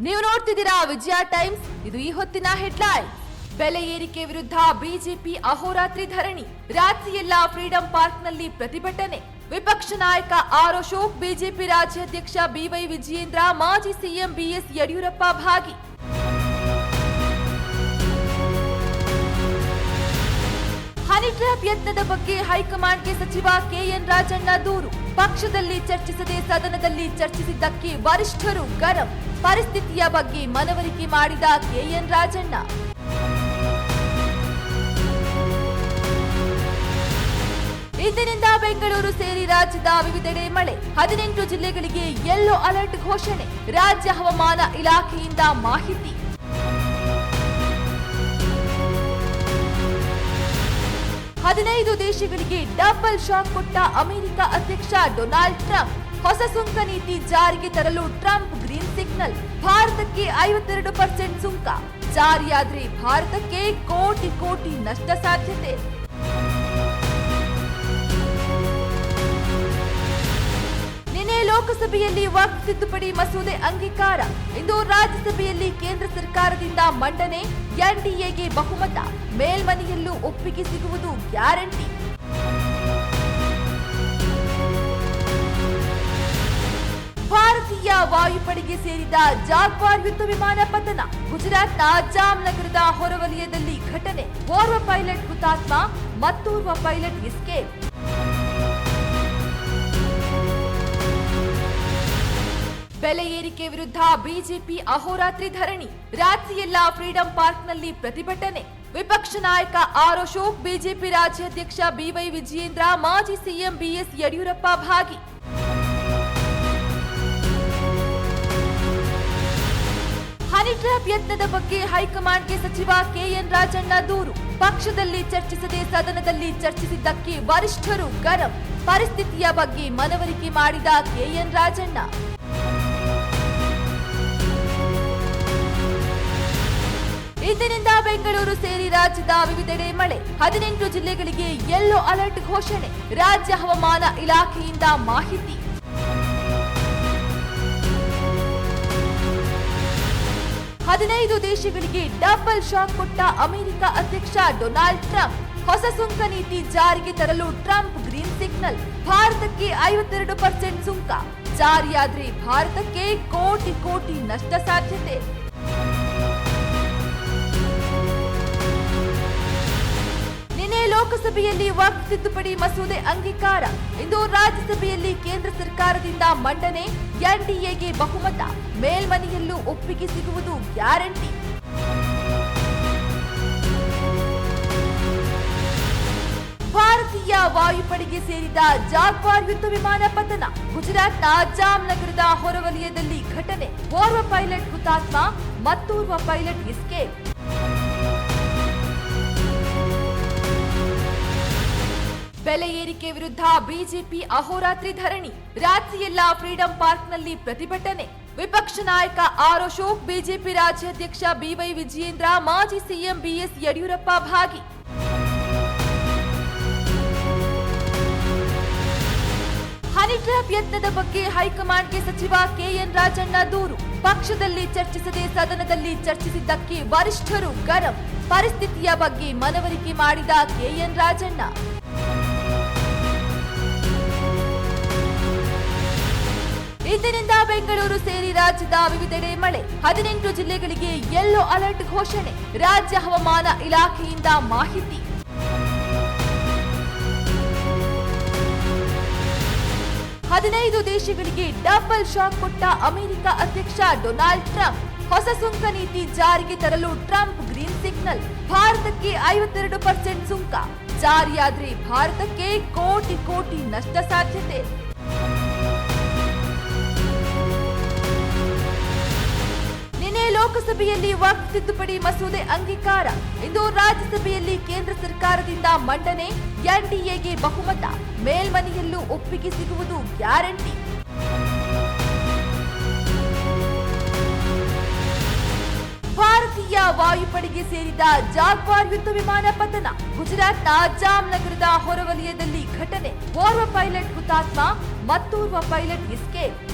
ನೀವು ನೋಡ್ತಿದ್ದೀರಾ ವಿಜಯ ಟೈಮ್ಸ್. ಇದು ಈ ಹೊತ್ತಿನ ಹೆಡ್ಲೈನ್. ಬೆಲೆ ಏರಿಕೆ ವಿರುದ್ಧ ಬಿಜೆಪಿ ಅಹೋರಾತ್ರಿ ಧರಣಿ. ರಾತ್ರಿಯೆಲ್ಲ ಫ್ರೀಡಂ ಪಾರ್ಕ್ನಲ್ಲಿ ಪ್ರತಿಭಟನೆ. ವಿಪಕ್ಷ ನಾಯಕ ಆರ್ ಅಶೋಕ್, ಬಿಜೆಪಿ ರಾಜ್ಯಾಧ್ಯಕ್ಷ ಬಿವೈ ವಿಜಯೇಂದ್ರ, ಮಾಜಿ ಸಿಎಂ ಬಿಎಸ್ ಯಡಿಯೂರಪ್ಪ ಭಾಗಿ. ಹನಿ ಟ್ರ್ಯಾಪ್ ಯತ್ನದ ಬಗ್ಗೆ ಹೈಕಮಾಂಡ್ಗೆ ಸಚಿವ ಕೆಎನ್ ರಾಜಣ್ಣ ದೂರು. ಪಕ್ಷದಲ್ಲಿ ಚರ್ಚಿಸದೆ ಸದನದಲ್ಲಿ ಚರ್ಚಿಸಿದ್ದಕ್ಕೆ ವರಿಷ್ಠರು ಗರಂ. ಪರಿಸ್ಥಿತಿಯ ಬಗ್ಗೆ ಮನವರಿಕೆ ಮಾಡಿದ ಕೆಎನ್ ರಾಜಣ್ಣ. ಇಂದಿನಿಂದ ಬೆಂಗಳೂರು ಸೇರಿ ರಾಜ್ಯದ ವಿವಿಧೆಡೆ ಮಳೆ. 18 ಜಿಲ್ಲೆಗಳಿಗೆ ಯೆಲ್ಲೋ ಅಲರ್ಟ್ ಘೋಷಣೆ. ರಾಜ್ಯ ಹವಾಮಾನ ಇಲಾಖೆಯಿಂದ ಮಾಹಿತಿ. ಹದಿನೈದು ದೇಶಗಳಿಗೆ ಡಬಲ್ ಶಾಕ್ ಕೊಟ್ಟ ಅಮೆರಿಕ ಅಧ್ಯಕ್ಷ ಡೊನಾಲ್ಡ್ ಟ್ರಂಪ್. ಹೊಸ ಸುಂಕ ನೀತಿ ಜಾರಿಗೆ ತರಲು ಟ್ರಂಪ್ ಗ್ರೀನ್ ಸಿಗ್ನಲ್. ಭಾರತಕ್ಕೆ 52% ಸುಂಕ ಜಾರಿಯಾದ್ರೆ ಭಾರತಕ್ಕೆ ಕೋಟಿ ಕೋಟಿ ನಷ್ಟ ಸಾಧ್ಯತೆ. ನಿನ್ನೆ ಲೋಕಸಭೆಯಲ್ಲಿ ವಕ್ಫ್ ತಿದ್ದುಪಡಿ ಮಸೂದೆ ಅಂಗೀಕಾರ. ಇಂದು ರಾಜ್ಯಸಭೆಯಲ್ಲಿ ಕೇಂದ್ರ ಸರ್ಕಾರದಿಂದ ಮಂಡನೆ. ಎನ್ಡಿಎಗೆ ಬಹುಮತ. ಮೇಲ್ಮನೆಯಲ್ಲೂ ಒಪ್ಪಿಗೆ ಸಿಗುವುದು ಗ್ಯಾರಂಟಿ. ಭಾರತೀಯ ವಾಯುಪಡೆಗೆ ಸೇರಿದ ಜಾಗ್ವಾರ್ ಯುದ್ಧ ವಿಮಾನ ಪತನ. ಗುಜರಾತ್ನ ಜಾಮ್ನಗರದ ಹೊರವಲಯದಲ್ಲಿ ಘಟನೆ. ಓರ್ವ ಪೈಲಟ್ ಹುತಾತ್ಮ, ಮತ್ತೋರ್ವ ಪೈಲಟ್ ಎಸ್ಕೇಪ್. ಬೆಲೆ ಏರಿಕೆ ವಿರುದ್ಧ ಬಿಜೆಪಿ ಅಹೋರಾತ್ರಿ ಧರಣಿ. ರಾತ್ರಿಯೆಲ್ಲ ಫ್ರೀಡಂ ಪಾರ್ಕ್ನಲ್ಲಿ ಪ್ರತಿಭಟನೆ. ವಿಪಕ್ಷ ನಾಯಕ ಆರ್ ಅಶೋಕ್, ಬಿಜೆಪಿ ರಾಜ್ಯಾಧ್ಯಕ್ಷ ಬಿವೈ ವಿಜಯೇಂದ್ರ, ಮಾಜಿ ಸಿಎಂ ಬಿಎಸ್ ಯಡಿಯೂರಪ್ಪ ಭಾಗಿ. ಹನಿ ಟ್ರ್ಯಾಪ್ ಯತ್ನದ ಬಗ್ಗೆ ಹೈಕಮಾಂಡ್ಗೆ ಸಚಿವ ಕೆಎನ್ ರಾಜಣ್ಣ ದೂರು. ಪಕ್ಷದಲ್ಲಿ ಚರ್ಚಿಸದೆ ಸದನದಲ್ಲಿ ಚರ್ಚಿಸಿದ್ದಕ್ಕೆ ವರಿಷ್ಠರು ಗರಂ. ಪರಿಸ್ಥಿತಿಯ ಬಗ್ಗೆ ಮನವರಿಕೆ ಮಾಡಿದ ಕೆಎನ್ ರಾಜಣ್ಣ. ಇಂದಿನಿಂದ ಬೆಂಗಳೂರು ಸೇರಿ ರಾಜ್ಯದ ವಿವಿಧೆಡೆ ಮಳೆ. 18 ಜಿಲ್ಲೆಗಳಿಗೆ ಯೆಲ್ಲೋ ಅಲರ್ಟ್ ಘೋಷಣೆ. ರಾಜ್ಯ ಹವಾಮಾನ ಇಲಾಖೆಯಿಂದ ಮಾಹಿತಿ. ಹದಿನೈದು ದೇಶಗಳಿಗೆ ಡಬಲ್ ಶಾಕ್ ಕೊಟ್ಟ ಅಮೆರಿಕ ಅಧ್ಯಕ್ಷ ಡೊನಾಲ್ಡ್ ಟ್ರಂಪ್. ಹೊಸ ಸುಂಕ ನೀತಿ ಜಾರಿಗೆ ತರಲು ಟ್ರಂಪ್ ಗ್ರೀನ್ ಸಿಗ್ನಲ್. ಭಾರತಕ್ಕೆ 52% ಸುಂಕ ಜಾರಿಯಾದ್ರೆ ಭಾರತಕ್ಕೆ ಕೋಟಿ ಕೋಟಿ ನಷ್ಟ ಸಾಧ್ಯತೆ. ನಿನ್ನೆ ಲೋಕಸಭೆಯಲ್ಲಿ ವಕ್ಫ್ ತಿದ್ದುಪಡಿ ಮಸೂದೆ ಅಂಗೀಕಾರ. ಇಂದು ರಾಜ್ಯಸಭೆಯಲ್ಲಿ ಕೇಂದ್ರ ಸರ್ಕಾರದಿಂದ ಮಂಡನೆ. ಎನ್ಡಿಎಗೆ ಬಹುಮತ. ಮೇಲ್ಮನೆಯಲ್ಲೂ ಒಪ್ಪಿಗೆ ಸಿಗುವುದು ಗ್ಯಾರಂಟಿ. ಭಾರತೀಯ ವಾಯುಪಡೆಗೆ ಸೇರಿದ ಜಾಗ್ವಾರ್ ಯುದ್ಧ ವಿಮಾನ ಪತನ. ಗುಜರಾತ್ನ ಜಾಮ್ನಗರದ ಹೊರವಲಯದಲ್ಲಿ ಘಟನೆ. ಓರ್ವ ಪೈಲಟ್ ಹುತಾತ್ಮ, ಮತ್ತೋರ್ವ ಪೈಲಟ್ ಎಸ್ಕೇಪ್. ಬೆಲೆ ಏರಿಕೆ ವಿರುದ್ಧ ಬಿಜೆಪಿ ಅಹೋರಾತ್ರಿ ಧರಣಿ. ರಾತ್ರಿಯೆಲ್ಲ ಫ್ರೀಡಂ ಪಾರ್ಕ್ನಲ್ಲಿ ಪ್ರತಿಭಟನೆ. ವಿಪಕ್ಷ ನಾಯಕ ಆರ್ ಅಶೋಕ್, ಬಿಜೆಪಿ ರಾಜ್ಯಾಧ್ಯಕ್ಷ ಬಿವೈ ವಿಜಯೇಂದ್ರ, ಮಾಜಿ ಸಿಎಂ ಬಿಎಸ್ ಯಡಿಯೂರಪ್ಪ ಭಾಗಿ. ಹನಿ ಟ್ರ್ಯಾಪ್ ಯತ್ನದ ಬಗ್ಗೆ ಹೈಕಮಾಂಡ್ಗೆ ಸಚಿವ ಕೆಎನ್ ರಾಜಣ್ಣ ದೂರು. ಪಕ್ಷದಲ್ಲಿ ಚರ್ಚಿಸದೆ ಸದನದಲ್ಲಿ ಚರ್ಚಿಸಿದ್ದಕ್ಕೆ ವರಿಷ್ಠರು ಗರಂ. ಪರಿಸ್ಥಿತಿಯ ಬಗ್ಗೆ ಮನವರಿಕೆ ಮಾಡಿದ ಕೆಎನ್ ರಾಜಣ್ಣ. ಇಂದಿನಿಂದ ಬೆಂಗಳೂರು ಸೇರಿ ರಾಜ್ಯದ ವಿವಿಧೆಡೆ ಮಳೆ. 18 ಜಿಲ್ಲೆಗಳಿಗೆ ಯೆಲ್ಲೋ ಅಲರ್ಟ್ ಘೋಷಣೆ. ರಾಜ್ಯ ಹವಾಮಾನ ಇಲಾಖೆಯಿಂದ ಮಾಹಿತಿ. ಹದಿನೈದು ದೇಶಗಳಿಗೆ ಡಬಲ್ ಶಾಕ್ ಕೊಟ್ಟ ಅಮೆರಿಕ ಅಧ್ಯಕ್ಷ ಡೊನಾಲ್ಡ್ ಟ್ರಂಪ್. ಹೊಸ ಸುಂಕ ನೀತಿ ಜಾರಿಗೆ ತರಲು ಟ್ರಂಪ್ ಗ್ರೀನ್ ಸಿಗ್ನಲ್. ಭಾರತಕ್ಕೆ 52% ಸುಂಕ ಜಾರಿಯಾದ್ರೆ ಭಾರತಕ್ಕೆ ಕೋಟಿ ಕೋಟಿ ನಷ್ಟ ಸಾಧ್ಯತೆ. ನಿನ್ನೆ ಲೋಕಸಭೆಯಲ್ಲಿ ವಕ್ಫ್ ತಿದ್ದುಪಡಿ ಮಸೂದೆ ಅಂಗೀಕಾರ. ಇಂದು ರಾಜ್ಯಸಭೆಯಲ್ಲಿ ಕೇಂದ್ರ ಸರ್ಕಾರದಿಂದ ಮಂಡನೆ. ಎನ್ಡಿಎಗೆ ಬಹುಮತ. ಮೇಲ್ಮನೆಯಲ್ಲೂ ಒಪ್ಪಿಗೆ ಸಿಗುವುದು ಗ್ಯಾರಂಟಿ. ಭಾರತೀಯ ವಾಯುಪಡೆಗೆ ಸೇರಿದ ಜಾಗ್ವಾರ್ ಯುದ್ಧ ವಿಮಾನ ಪತನ. ಗುಜರಾತ್ನ ಜಾಮ್ನಗರದ ಹೊರವಲಯದಲ್ಲಿ ಘಟನೆ. ಓರ್ವ ಪೈಲಟ್ ಹುತಾತ್ಮ, ಮತ್ತೋರ್ವ ಪೈಲಟ್ ಎಸ್ಕೇಪ್.